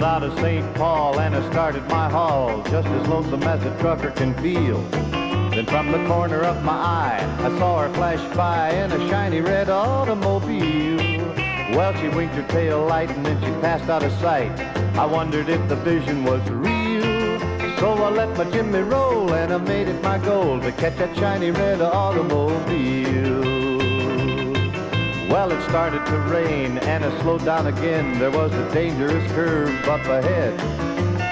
Pulled out of St. Paul and I started my haul, just as lonesome as a trucker can feel. Then from the corner of my eye, I saw her flash by in a shiny red automobile. Well, she winked her tail light and then she passed out of sight. I wondered if the vision was real. So I let my Jimmy roll and I made it my goal to catch that shiny red automobile. Well, it started to rain and it slowed down again. There was a dangerous curve up ahead.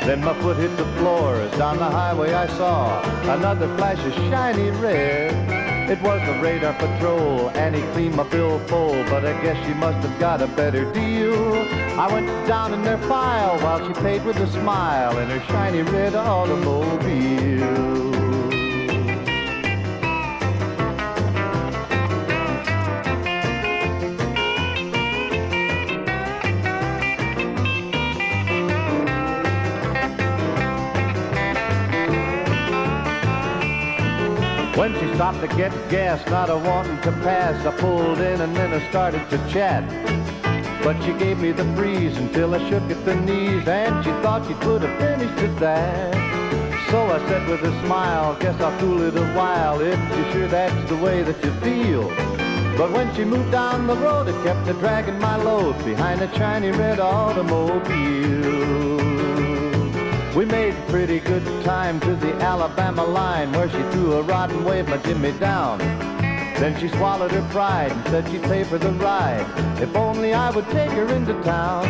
Then my foot hit the floor as down the highway I saw another flash of shiny red. It was the radar patrol and he cleaned my bill full, but I guess she must have got a better deal. I went down in their file while she paid with a smile in her shiny red automobile. When she stopped to get gas, not a wanting to pass, I pulled in and then I started to chat. But she gave me the breeze until I shook at the knees, and she thought she could have finished at that. So I said with a smile, guess I'll fool it a while if you're sure that's the way that you feel. But when she moved down the road, it kept her dragging my load behind a shiny red automobile. We made pretty good time to the Alabama line, where she threw a rod and waved my Jimmy down. Then she swallowed her pride and said she'd pay for the ride if only I would take her into town.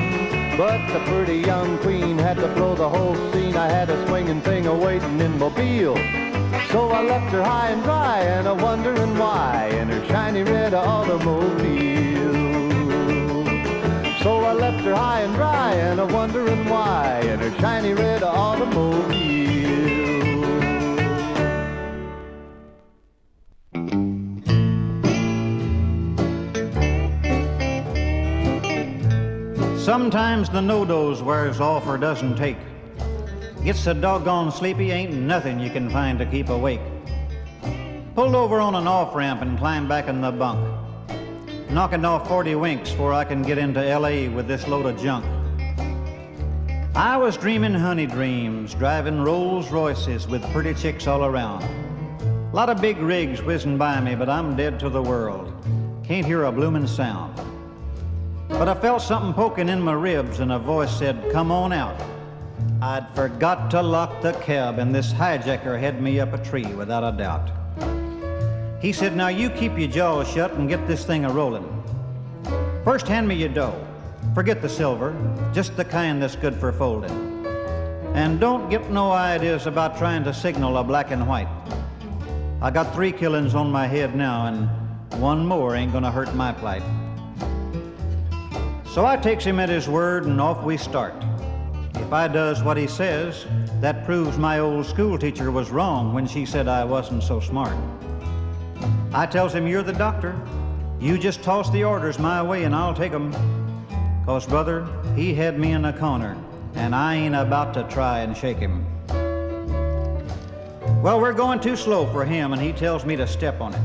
But the pretty young queen had to blow the whole scene. I had a swinging thing a-waiting in Mobile. So I left her high and dry and a-wondering why in her shiny red automobile. So I left her high and dry and a-wondering why in her shiny red automobile. Sometimes the no-dose wears off or doesn't take. Gets so doggone sleepy, ain't nothing you can find to keep awake. Pulled over on an off-ramp and climbed back in the bunk, knocking off 40 winks before I can get into L.A. with this load of junk. I was dreaming honey dreams, driving Rolls Royces with pretty chicks all around. A lot of big rigs whizzing by me, but I'm dead to the world. Can't hear a bloomin' sound. But I felt something poking in my ribs and a voice said, "Come on out." I'd forgot to lock the cab and this hijacker had me up a tree without a doubt. He said, "Now you keep your jaws shut and get this thing a-rolling. First hand me your dough. Forget the silver, just the kind that's good for folding. And don't get no ideas about trying to signal a black and white. I got 3 killings on my head now and one more ain't gonna hurt my plight." So I takes him at his word and off we start. If I does what he says, that proves my old school teacher was wrong when she said I wasn't so smart. I tells him, "You're the doctor. You just toss the orders my way and I'll take 'em. 'Cause, brother, he had me in a corner and I ain't about to try and shake him." Well, we're going too slow for him and he tells me to step on it.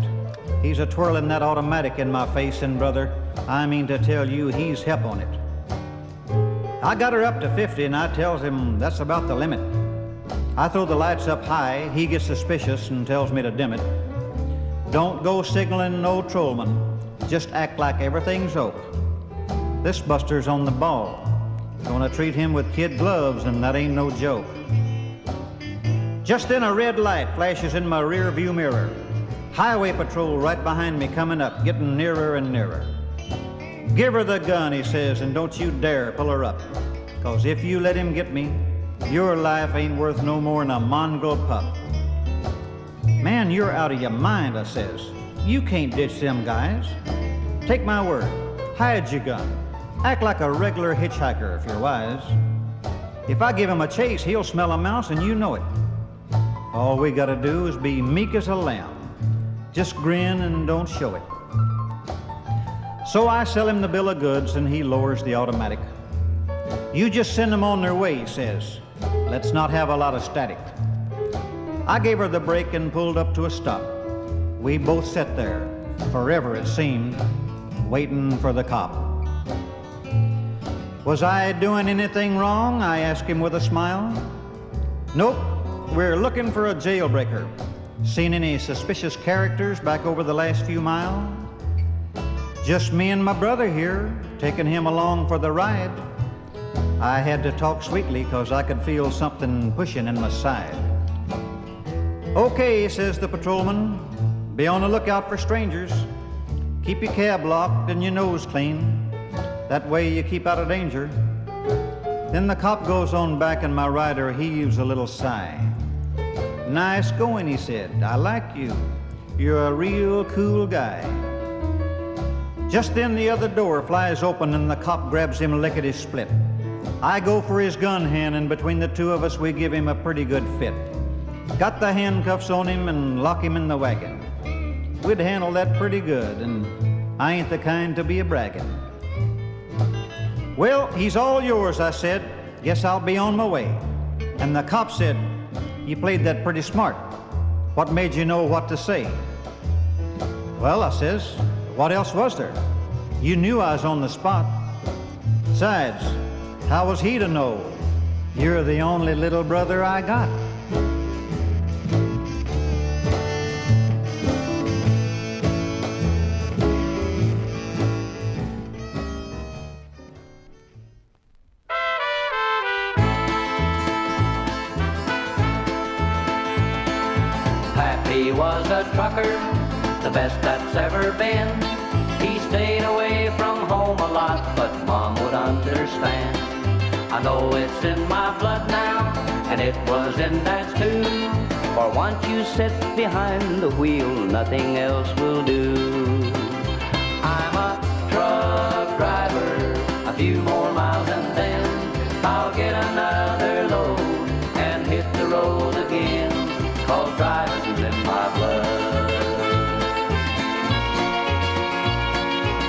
He's a-twirling that automatic in my face and, brother, I mean to tell you he's hep on it. I got her up to 50 and I tells him that's about the limit. I throw the lights up high, he gets suspicious and tells me to dim it. Don't go signaling no trollman, just act like everything's oak. This buster's on the ball. Gonna treat him with kid gloves and that ain't no joke. Just then a red light flashes in my rear view mirror. Highway patrol right behind me coming up, getting nearer and nearer. "Give her the gun," he says, "and don't you dare pull her up. 'Cause if you let him get me, your life ain't worth no more than a mongrel pup." "Man, you're out of your mind," I says. "You can't ditch them guys. Take my word, hide your gun. Act like a regular hitchhiker if you're wise. If I give him a chase, he'll smell a mouse and you know it. All we gotta do is be meek as a lamb. Just grin and don't show it." So I sell him the bill of goods and he lowers the automatic. "You just send them on their way," he says. "Let's not have a lot of static." I gave her the brake and pulled up to a stop. We both sat there, forever it seemed, waiting for the cop. Was I doing anything wrong? I asked him with a smile. Nope, we're looking for a jailbreaker. Seen any suspicious characters back over the last few miles? Just me and my brother here, taking him along for the ride. I had to talk sweetly because I could feel something pushing in my side. Okay, says the patrolman, be on the lookout for strangers. Keep your cab locked and your nose clean. That way you keep out of danger. Then the cop goes on back and my rider heaves a little sigh. Nice going, he said. I like you. You're a real cool guy. Just then the other door flies open and the cop grabs him lickety-split. I go for his gun hand and between the two of us we give him a pretty good fit. Got the handcuffs on him and lock him in the wagon. We'd handle that pretty good and I ain't the kind to be a bragging. Well, he's all yours, I said. Guess I'll be on my way. And the cop said, you played that pretty smart. What made you know what to say? Well, I says, what else was there? You knew I was on the spot. Besides, how was he to know? You're the only little brother I got. He was a trucker, the best that's ever been. He stayed away from home a lot, but Mom would understand. I know it's in my blood now, and it was in Dad's too. For once you sit behind the wheel, nothing else will do. I'm a truck driver, a few more miles and then I'll get another load and hit the road again. 'Cause driving's in my blood.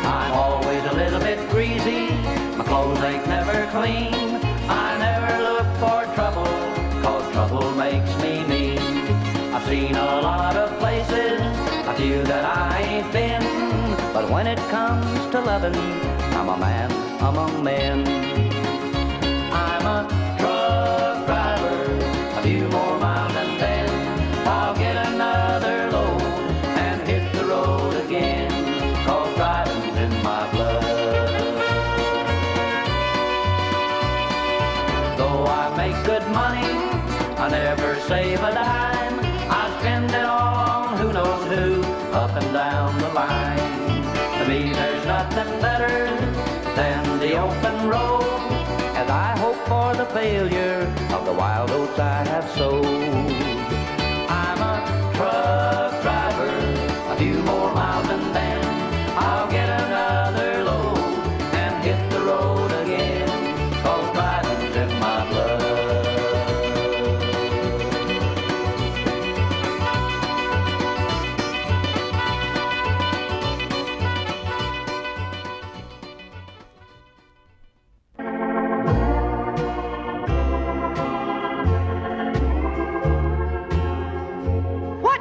I'm always a little bit greasy, my clothes ain't never clean. I never look for trouble, 'cause trouble makes me mean. I've seen a lot of places, a few that I ain't been, but when it comes to loving, I'm a man among men. I'm a truck driver, a few more miles and then I'll get another load and hit the road again. 'Cause driving's in my blood. Though I make good money, I never save a dime. I spend it all on who knows who, up and down the line. To me there's nothing better than the open road, as I hope for the failure of the wild oats I have sowed. I'm a truck driver, a few more miles and then I'll get another load and hit the road again. 'Cause driving's in my blood.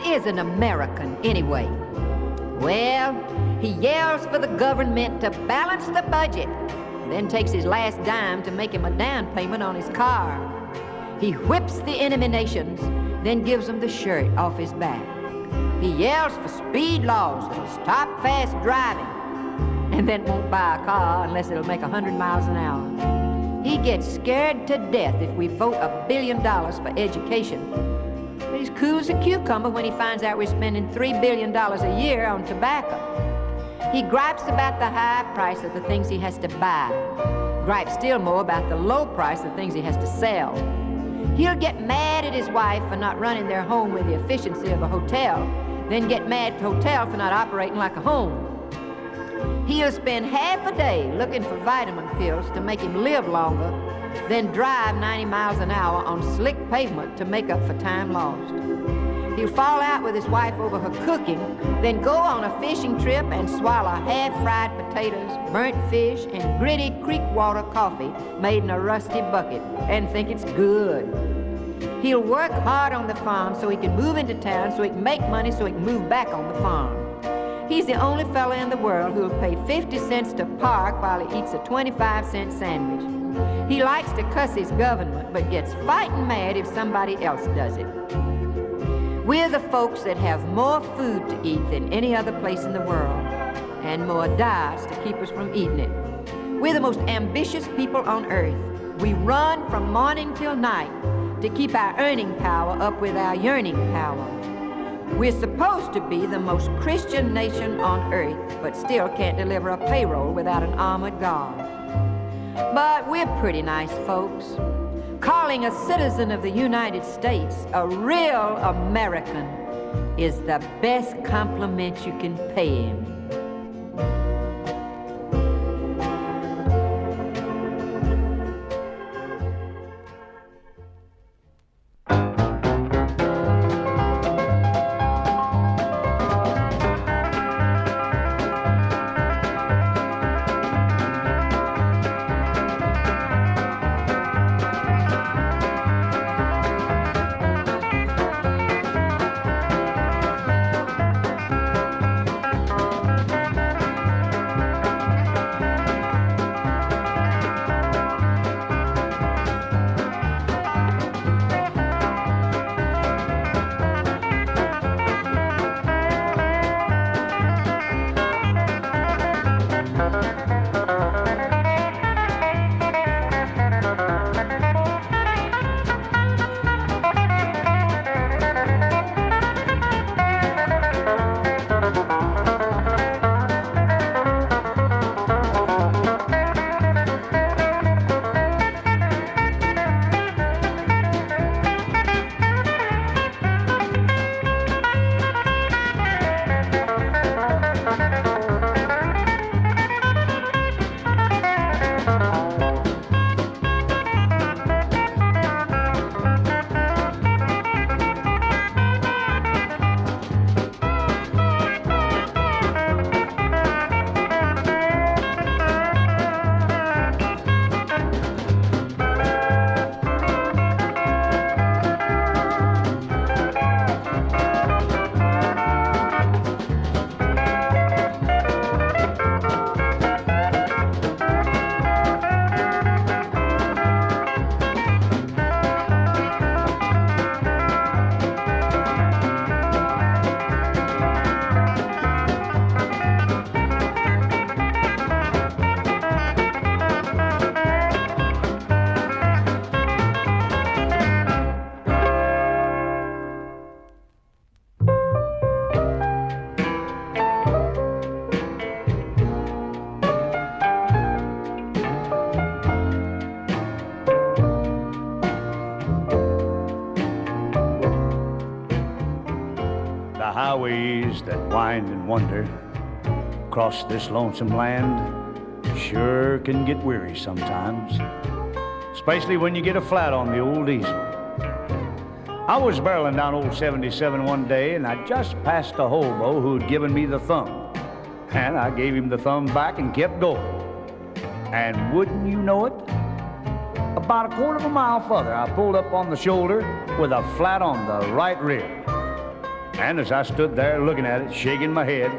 Is an American anyway? Well, he yells for the government to balance the budget, then takes his last dime to make him a down payment on his car. He whips the enemy nations, then gives them the shirt off his back. He yells for speed laws that'll stop fast driving, and then won't buy a car unless it'll make 100 miles an hour. He gets scared to death if we vote $1 billion for education. But he's cool as a cucumber when he finds out we're spending $3 billion a year on tobacco. He gripes about the high price of the things he has to buy. Gripes still more about the low price of things he has to sell. He'll get mad at his wife for not running their home with the efficiency of a hotel, then get mad at the hotel for not operating like a home. He'll spend half a day looking for vitamin pills to make him live longer, then drive 90 miles an hour on slick pavement to make up for time lost. He'll fall out with his wife over her cooking, then go on a fishing trip and swallow half-fried potatoes, burnt fish, and gritty creek water coffee made in a rusty bucket and think it's good. He'll work hard on the farm so he can move into town, so he can make money, so he can move back on the farm. He's the only fella in the world who'll pay 50 cents to park while he eats a 25-cent sandwich. He likes to cuss his government, but gets fighting mad if somebody else does it. We're the folks that have more food to eat than any other place in the world, and more diets to keep us from eating it. We're the most ambitious people on earth. We run from morning till night to keep our earning power up with our yearning power. We're supposed to be the most Christian nation on earth, but still can't deliver a payroll without an armored guard. But we're pretty nice folks. Calling a citizen of the United States a real American is the best compliment you can pay him. Highways that wind and wander across this lonesome land sure can get weary sometimes, especially when you get a flat on the old diesel. I was barreling down old 77 one day, and I just passed a hobo who'd given me the thumb, and I gave him the thumb back and kept going. And wouldn't you know it, about a quarter of a mile further, I pulled up on the shoulder with a flat on the right rear. And as I stood there looking at it, shaking my head,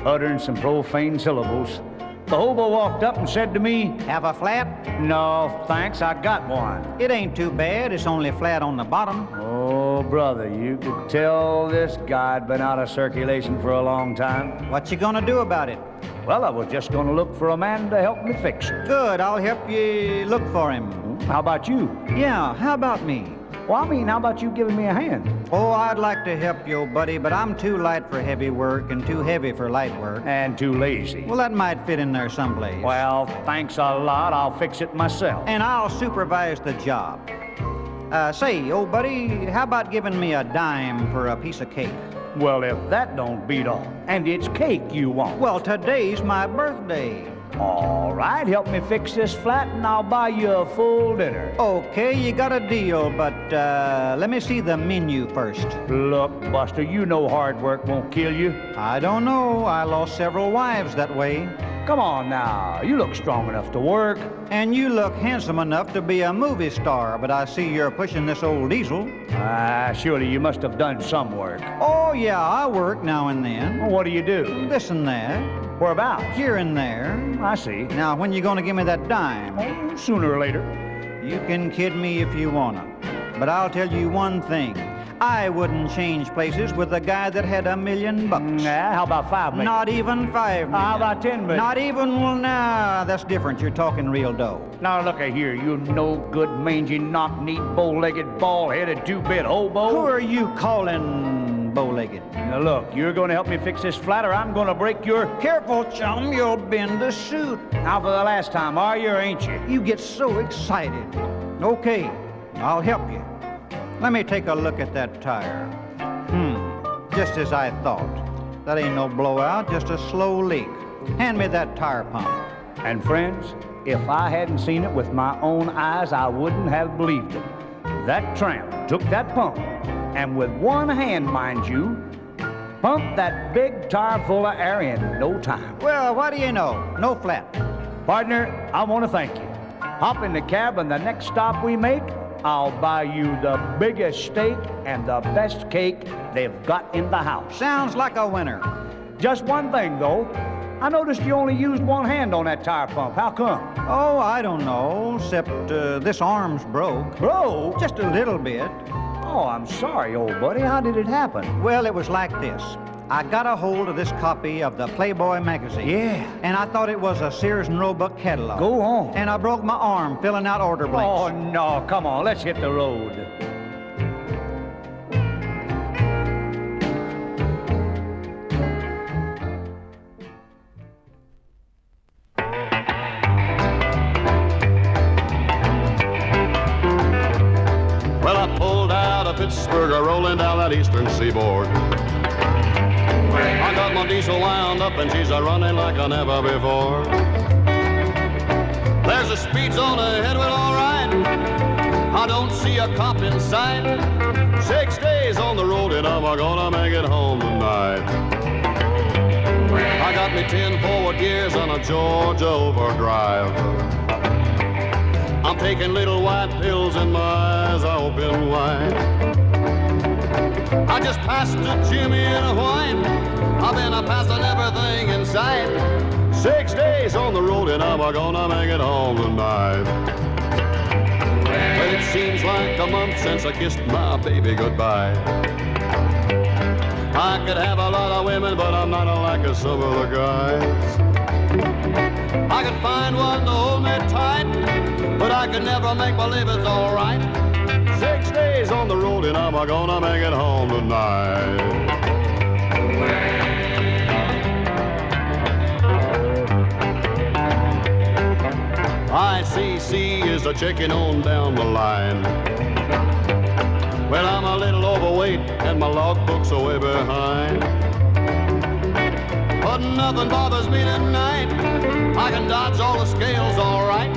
uttering some profane syllables, the hobo walked up and said to me, Have a flat? "No, thanks, I got one." It ain't too bad. It's only flat on the bottom. Oh, brother, you could tell this guy'd been out of circulation for a long time. What you gonna do about it? Well, I was just gonna look for a man to help me fix it. Good, I'll help you look for him. How about you? Yeah, how about me? Well, I mean, how about you giving me a hand? Oh, I'd like to help you, buddy, but I'm too light for heavy work and too heavy for light work. And too lazy. Well, that might fit in there someplace. Well, thanks a lot. I'll fix it myself. And I'll supervise the job. Say, old buddy, how about giving me a dime for a piece of cake? Well, if that don't beat all, and it's cake you want. Well, today's my birthday. All right, help me fix this flat and I'll buy you a full dinner. Okay, you got a deal, but let me see the menu first. Look, Buster, you know hard work won't kill you. I don't know. I lost several wives that way. Come on now, you look strong enough to work. And you look handsome enough to be a movie star, but I see you're pushing this old diesel. Surely you must have done some work. Oh, yeah, I work now and then. Well, what do you do? This and that. Whereabouts? Here and there. I see. Now, when you gonna give me that dime? Oh, sooner or later. You can kid me if you wanna, but I'll tell you one thing. I wouldn't change places with a guy that had $1 million. How about 5 million? Not even 5 million. How about 10 million? Not even, well, nah, that's different. You're talking real dough. Now look here, you no good, mangy, knock-kneed, bow-legged, bald-headed, two-bit hobo. Who are you calling bow-legged? Now look, you're gonna help me fix this flat or I'm gonna break your... Careful, chum, you'll bend the suit. Now for the last time, are you or ain't you? You get so excited. Okay, I'll help you. Let me take a look at that tire. Just as I thought. That ain't no blowout, just a slow leak. Hand me that tire pump. And friends, if I hadn't seen it with my own eyes, I wouldn't have believed it. That tramp took that pump, and with one hand, mind you, pumped that big tire full of air in no time. Well, what do you know? No flat. Partner, I want to thank you. Hop in the cab, and the next stop we make, I'll buy you the biggest steak and the best cake they've got in the house. Sounds like a winner. Just one thing, though. I noticed you only used one hand on that tire pump. How come? Oh, I don't know, except this arm's broke. Broke? Just a little bit. Oh, I'm sorry, old buddy. How did it happen? Well, it was like this. I got a hold of this copy of the Playboy magazine. Yeah. And I thought it was a Sears and Roebuck catalog. Go on. And I broke my arm filling out order blanks. Oh, no. Come on. Let's hit the road. Well, I pulled out of Pittsburgh, rolling down that eastern seaboard. I got my diesel wound up and she's a-running like I never before. There's a speed zone ahead, well, all right. I don't see a cop in sight. 6 days on the road and I'm gonna make it home tonight. I got me 10 forward gears on a Georgia overdrive. I'm taking little white pills and my eyes are open wide. I just passed a Jimmy in a white. I've been a-passing everything in sight. 6 days on the road and I'm gonna make it home tonight. But it seems like a month since I kissed my baby goodbye. I could have a lot of women, but I'm not like some of the guys. I could find one to hold me tight, but I could never make believe it's all right. 6 days on the road and I'm gonna make it home tonight. ICC is a checking on down the line. Well, I'm a little overweight and my logbook's way behind. But nothing bothers me tonight. I can dodge all the scales all right.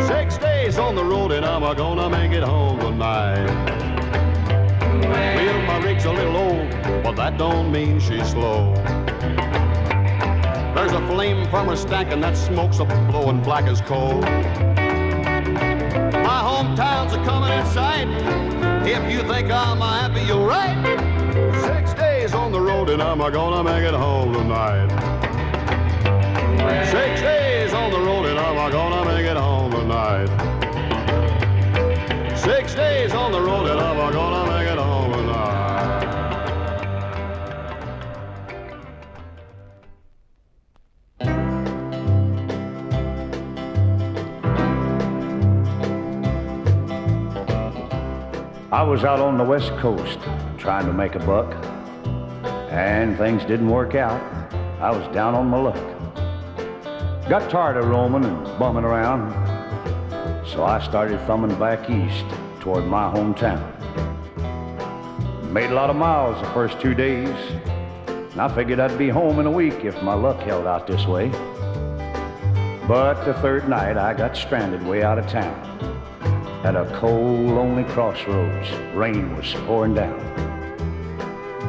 6 days on the road and I'm gonna make it home tonight. Well, my rig's a little old, but that don't mean she's slow. There's a flame from her stack and that smoke's a-blowing black as coal. My hometown's a-coming in sight. If you think I'm happy, you're right. 6 days on the road and I'm gonna make it home tonight. 6 days on the road and I'm gonna make it home tonight. 6 days on the road and I'm gonna make it home tonight. I was out on the West Coast trying to make a buck, and things didn't work out. I was down on my luck. Got tired of roaming and bumming around, so I started thumbing back east toward my hometown. Made a lot of miles the first 2 days, and I figured I'd be home in a week if my luck held out this way. But the third night I got stranded way out of town. At a cold, lonely crossroads, rain was pouring down.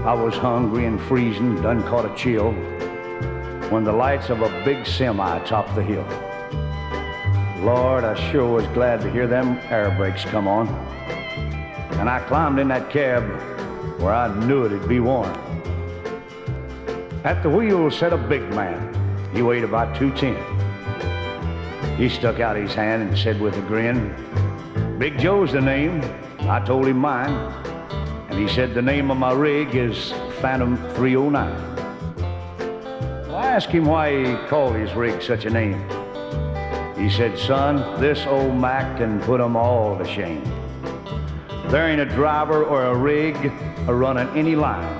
I was hungry and freezing, done caught a chill. when the lights of a big semi topped the hill. Lord, I sure was glad to hear them air brakes come on. And I climbed in that cab where I knew it'd be warm. At the wheel sat a big man. He weighed about 210. He stuck out his hand and said with a grin, "Big Joe's the name." I told him mine. And he said the name of my rig is Phantom 309. I asked him why he called his rig such a name. He said, "Son, this old Mac can put 'em all to shame. There ain't a driver or a rig a-running any line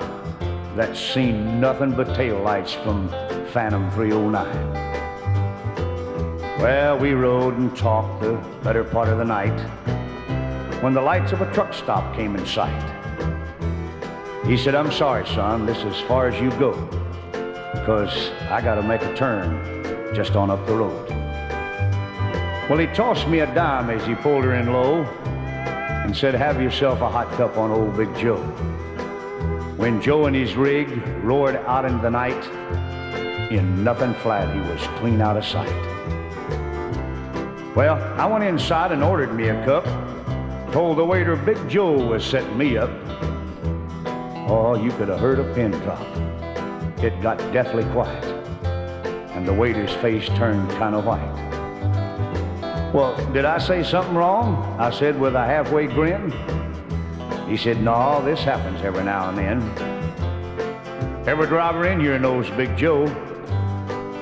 that's seen nothing but taillights from Phantom 309. Well, we rode and talked the better part of the night when the lights of a truck stop came in sight. He said, "I'm sorry, son, this is as far as you go, 'cause I gotta make a turn just on up the road." Well, he tossed me a dime as he pulled her in low and said, "Have yourself a hot cup on old Big Joe." When Joe and his rig roared out into the night, in nothing flat, he was clean out of sight. Well, I went inside and ordered me a cup, told the waiter Big Joe was setting me up. Oh, you could have heard a pin drop. It got deathly quiet, and the waiter's face turned kind of white. "Well, did I say something wrong?" I said with a halfway grin. He said, "No, this happens every now and then. Every driver in here knows Big Joe.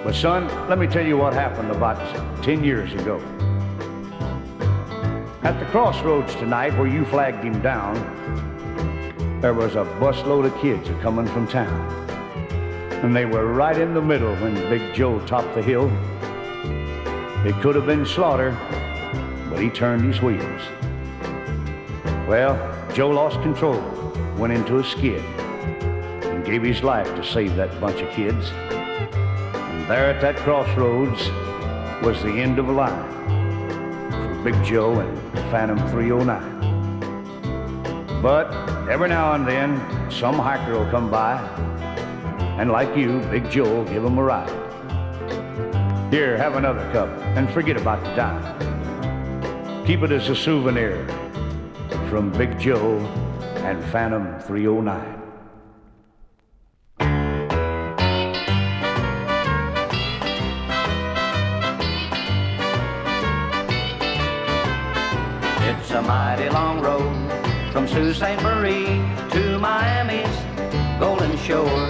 But son, let me tell you what happened about 10 years ago. At the crossroads tonight where you flagged him down, there was a busload of kids a-coming from town. And they were right in the middle when Big Joe topped the hill. It could have been slaughter, but he turned his wheels. Well, Joe lost control, went into a skid, and gave his life to save that bunch of kids. And there at that crossroads was the end of a line for Big Joe and Phantom 309. But every now and then, some hiker will come by, and like you, Big Joe will give him a ride. Here, have another cup, and forget about the dime. Keep it as a souvenir from Big Joe and Phantom 309. It's a mighty long road from Sault Ste. Marie to Miami's Golden Shore.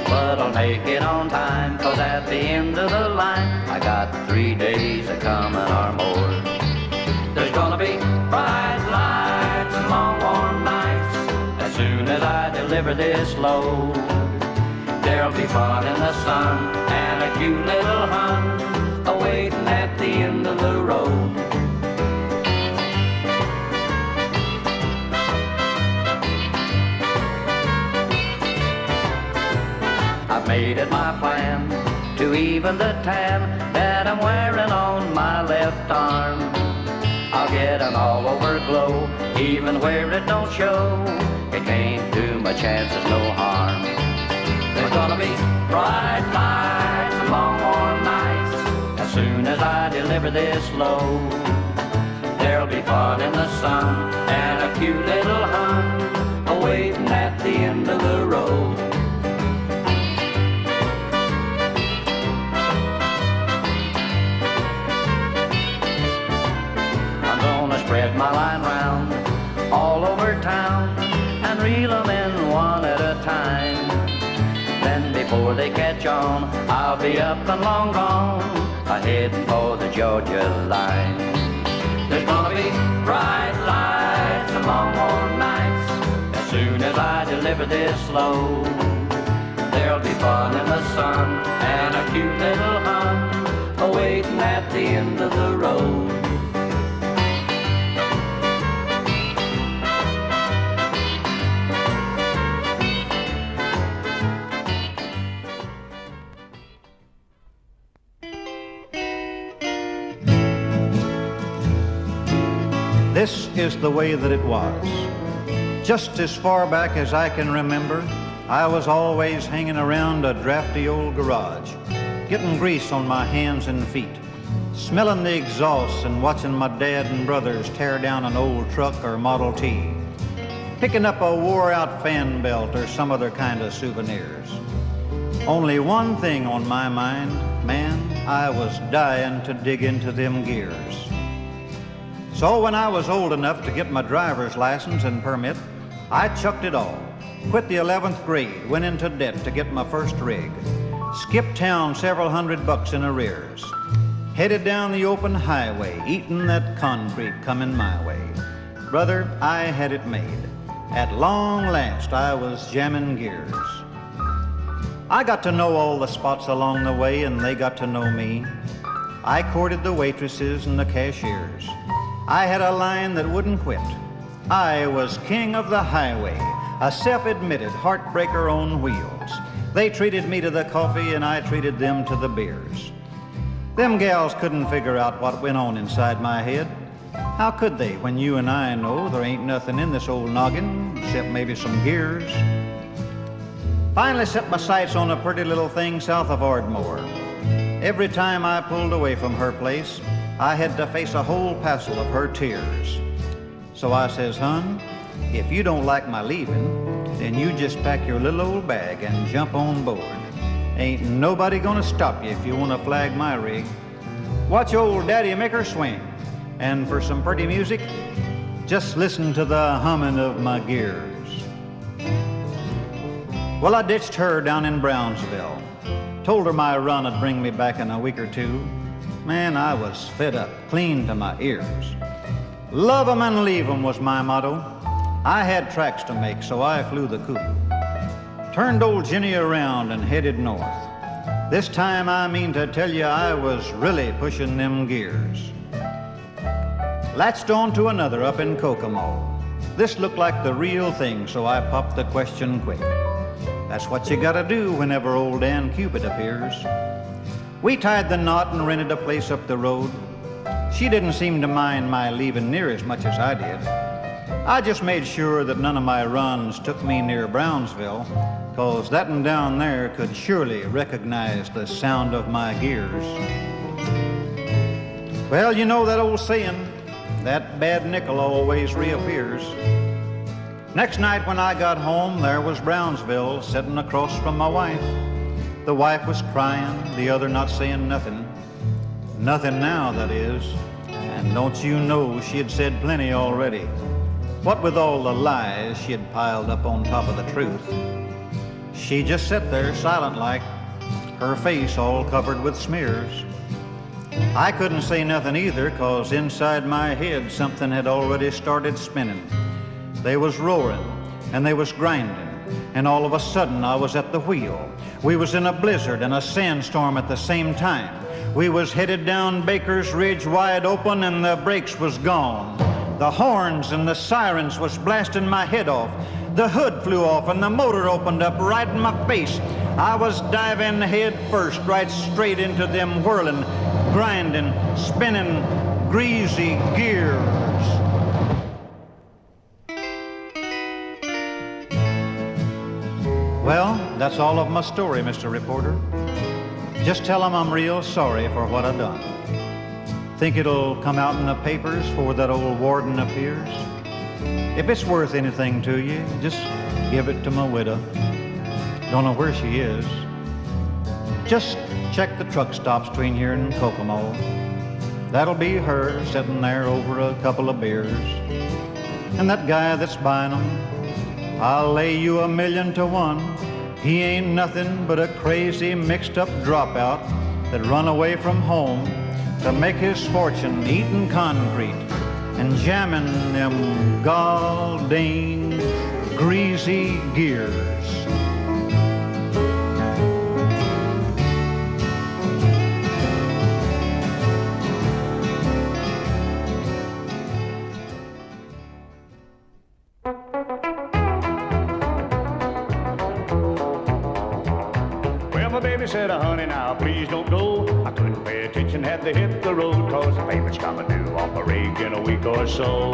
But I'll make it on time, 'cause at the end of the line I got 3 days a coming or more. There's gonna be bright lights and long warm nights as soon as I deliver this load. There'll be fun in the sun and a cute little hun awaiting at the end of the road. I've made it my plan to even the tan that I'm wearing on my left arm. I'll get an all-over glow, even where it don't show. It can't do my chances no harm. There's gonna be bright lights and long warm nights as soon as I deliver this load. There'll be fun in the sun and a cute little hun awaiting at the end of the road. Spread my line round all over town and reel 'em in one at a time. Then before they catch on, I'll be up and long gone, a-heading for the Georgia line. There's gonna be bright lights and long warm nights as soon as I deliver this load. There'll be fun in the sun and a cute little hun awaiting at the end of the road. This is the way that it was. Just as far back as I can remember, I was always hanging around a drafty old garage, getting grease on my hands and feet, smelling the exhausts and watching my dad and brothers tear down an old truck or Model T, picking up a wore-out fan belt or some other kind of souvenirs. Only one thing on my mind, man, I was dying to dig into them gears. So when I was old enough to get my driver's license and permit, I chucked it all. Quit the 11th grade, went into debt to get my first rig, skipped town several $100 in arrears, headed down the open highway, eating that concrete coming my way. Brother, I had it made. At long last, I was jamming gears. I got to know all the spots along the way, and they got to know me. I courted the waitresses and the cashiers. I had a line that wouldn't quit. I was king of the highway, a self-admitted heartbreaker on wheels. They treated me to the coffee and I treated them to the beers. Them gals couldn't figure out what went on inside my head. How could they when you and I know there ain't nothing in this old noggin except maybe some gears? Finally set my sights on a pretty little thing south of Ardmore. Every time I pulled away from her place, I had to face a whole passel of her tears. So I says, "Hun, if you don't like my leaving, then you just pack your little old bag and jump on board. Ain't nobody gonna stop you if you wanna flag my rig. Watch old Daddy make her swing. And for some pretty music, just listen to the humming of my gears." Well, I ditched her down in Brownsville. Told her my run would bring me back in a week or two. Man, I was fed up, clean to my ears. Love 'em and leave 'em was my motto. I had tracks to make, so I flew the coop. Turned old Jenny around and headed north. This time, I mean to tell you, I was really pushing them gears. Latched on to another up in Kokomo. This looked like the real thing, so I popped the question quick. That's what you gotta do whenever old Dan Cupid appears. We tied the knot and rented a place up the road. She didn't seem to mind my leaving near as much as I did. I just made sure that none of my runs took me near Brownsville, 'cause that one down there could surely recognize the sound of my gears. Well, you know that old saying, that bad nickel always reappears. Next night when I got home, there was Brownsville sitting across from my wife. The wife was crying, the other not saying nothing. Nothing now, that is. And don't you know she had said plenty already. What with all the lies she had piled up on top of the truth. She just sat there silent like, her face all covered with smears. I couldn't say nothing either, 'cause inside my head something had already started spinning. They was roaring and they was grinding, and all of a sudden I was at the wheel. We was in a blizzard and a sandstorm at the same time. We was headed down Baker's Ridge wide open and the brakes was gone. The horns and the sirens was blasting my head off. The hood flew off and the motor opened up right in my face. I was diving head first right straight into them whirling, grinding, spinning, greasy gears. Well, that's all of my story, Mr. Reporter. Just tell 'em I'm real sorry for what I done. Think it'll come out in the papers before that old warden appears? If it's worth anything to you, just give it to my widow. Don't know where she is. Just check the truck stops between here and Kokomo. That'll be her sitting there over a couple of beers. And that guy that's buying 'em, I'll lay you $1,000,000 to 1. He ain't nothing but a crazy mixed-up dropout that run away from home to make his fortune eating concrete and jamming them gall-dane greasy gears. Baby said, honey, now please don't go. I couldn't pay attention, had to hit the road, 'cause the payment's coming due off a rig in a week or so.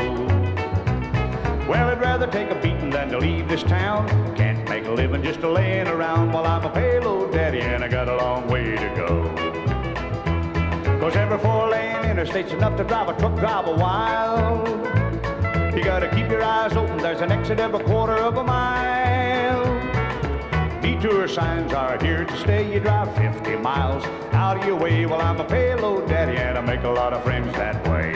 Well, I'd rather take a beating than to leave this town. Can't make a living just a laying around. Well, I'm a payload daddy and I got a long way to go. 'Cause every 4-lane interstate's enough to drive a truck drive a while. You gotta keep your eyes open, there's an exit every quarter of a mile. Detour signs are here to stay, you drive 50 miles out of your way. Well, I'm a payload daddy and I make a lot of friends that way.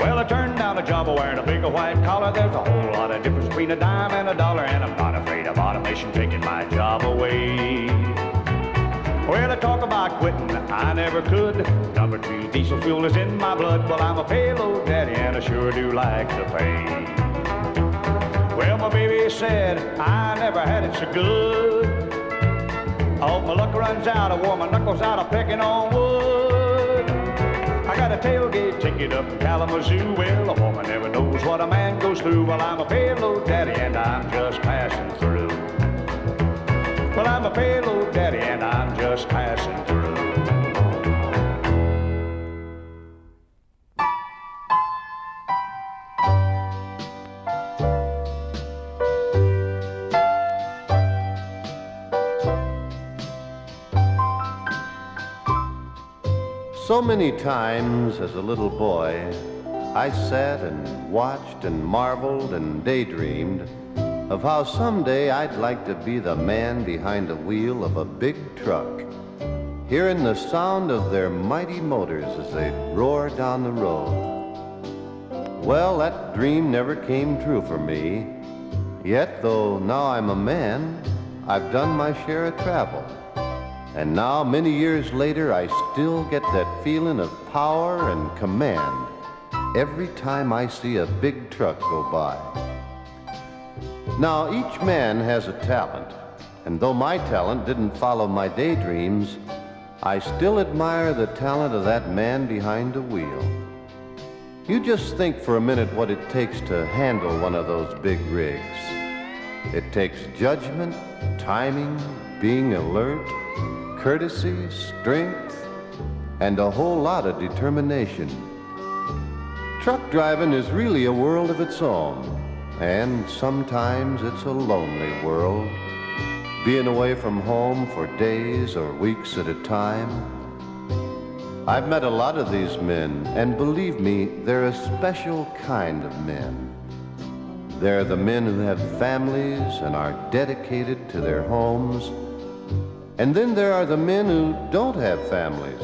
Well, I turned down a job wearing a big white collar. There's a whole lot of difference between a dime and a dollar, and I'm not afraid of automation taking my job away. Well, I talk about quitting, I never could. Number 3 diesel fuel is in my blood. Well, I'm a payload daddy and I sure do like to pay. Well, my baby said I never had it so good. I hope my luck runs out, I wore my knuckles out of pecking on wood. I got a tailgate ticket up in Kalamazoo. Well, a woman never knows what a man goes through. Well, I'm a payload daddy and I'm just passing through. Well, I'm a payload daddy and I'm just passing through. So many times as a little boy, I sat and watched and marveled and daydreamed of how someday I'd like to be the man behind the wheel of a big truck, hearing the sound of their mighty motors as they roar down the road. Well, that dream never came true for me, yet though now I'm a man, I've done my share of travel. And now, many years later, I still get that feeling of power and command every time I see a big truck go by. Now, each man has a talent, and though my talent didn't follow my daydreams, I still admire the talent of that man behind the wheel. You just think for a minute what it takes to handle one of those big rigs. It takes judgment, timing, being alert, courtesy, strength, and a whole lot of determination. Truck driving is really a world of its own, and sometimes it's a lonely world, being away from home for days or weeks at a time. I've met a lot of these men, and believe me, they're a special kind of men. They're the men who have families and are dedicated to their homes. And then there are the men who don't have families,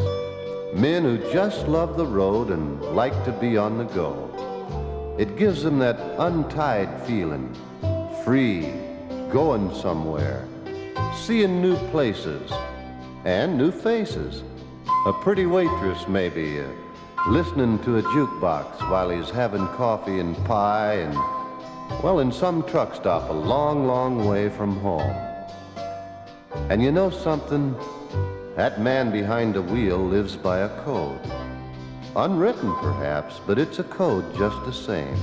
men who just love the road and like to be on the go. It gives them that untied feeling, free, going somewhere, seeing new places and new faces. A pretty waitress maybe, listening to a jukebox while he's having coffee and pie and, well, in some truck stop a long, long way from home. And you know something? That man behind the wheel lives by a code. Unwritten, perhaps, but it's a code just the same.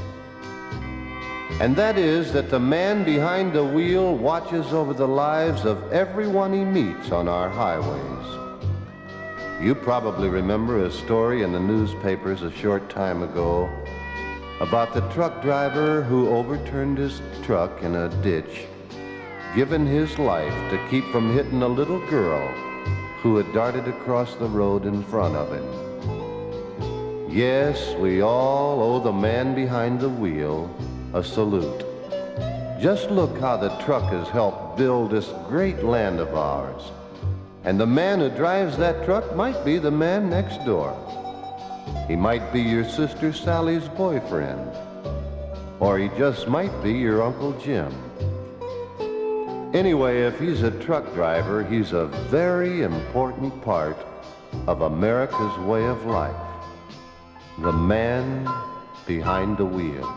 And that is that the man behind the wheel watches over the lives of everyone he meets on our highways. You probably remember a story in the newspapers a short time ago about the truck driver who overturned his truck in a ditch, given his life to keep from hitting a little girl who had darted across the road in front of him. Yes, we all owe the man behind the wheel a salute. Just look how the truck has helped build this great land of ours. And the man who drives that truck might be the man next door. He might be your sister Sally's boyfriend, or he just might be your Uncle Jim. Anyway, if he's a truck driver, he's a very important part of America's way of life. The man behind the wheel.